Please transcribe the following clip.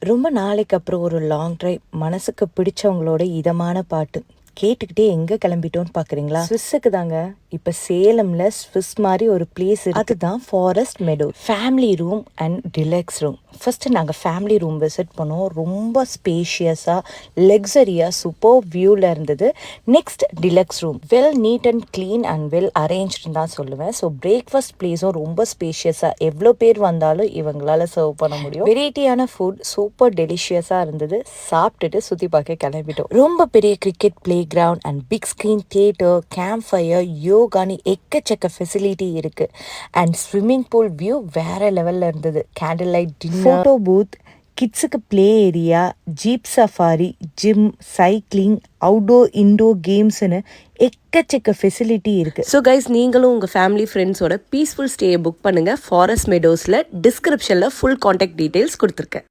ரொம்ப நாளைக்கு அப்புறம் ஒரு லாங் டிரைவ், மனசுக்கு பிடிச்சவங்களோட இதமான பாட்டு கேட்டுக்கிட்டே எங்க கிளம்பிட்டோம்னு பாக்குறீங்களா? ஸ்விஸ்ஸுக்கு தாங்க. இப்ப சேலம்ல ஸ்விஸ் மாதிரி ஒரு பிளேஸ் இருக்கு. அதுதான் forest meadow. Family room and deluxe room. First நாங்க ஃபேமிலி ரூம் விசிட் பண்ணோம். ரொம்ப ஸ்பேஷியஸா, லக்ஸரியா, சூப்பர் வியூல இருந்தது. Next deluxe room. Well neat and clean and well arranged தான் சொல்லுவேன். ஸோ பிரேக்ஃபாஸ்ட் பிளேஸும் ரொம்ப ஸ்பேஷியஸா, எவ்வளோ பேர் வந்தாலும் இவங்களால சர்வ் பண்ண முடியும். வெரைட்டியான ஃபுட் சூப்பர் டெலிஷியஸா இருந்தது. சாப்பிட்டுட்டு சுத்தி பார்க்க கிளம்பிட்டோம். ரொம்ப பெரிய cricket play ground and big screen theatre, camp fire, யோகானி எக்கச்சக்க ஃபெசிலிட்டி இருக்கு. அண்ட் ஸ்விம்மிங் பூல் வியூ வேற லெவல்ல இருந்தது. Candle light dinner, photo booth, கிட்ஸுக்கு play area, jeep safari, gym, cycling, outdoor indoor கேம்ஸ்னு எக்கச்சக்க ஃபெசிலிட்டி இருக்கு. ஸோ கைஸ், நீங்களும் உங்கள் ஃபேமிலி ஃப்ரெண்ட்ஸோட பீஸ்ஃபுல் ஸ்டேயை புக் பண்ணுங்கள். ஃபாரஸ்ட் மெடோஸில் டிஸ்கிரிப்ஷனில் ஃபுல் காண்டாக்ட் டீட்டெயில்ஸ் கொடுத்துருக்கேன்.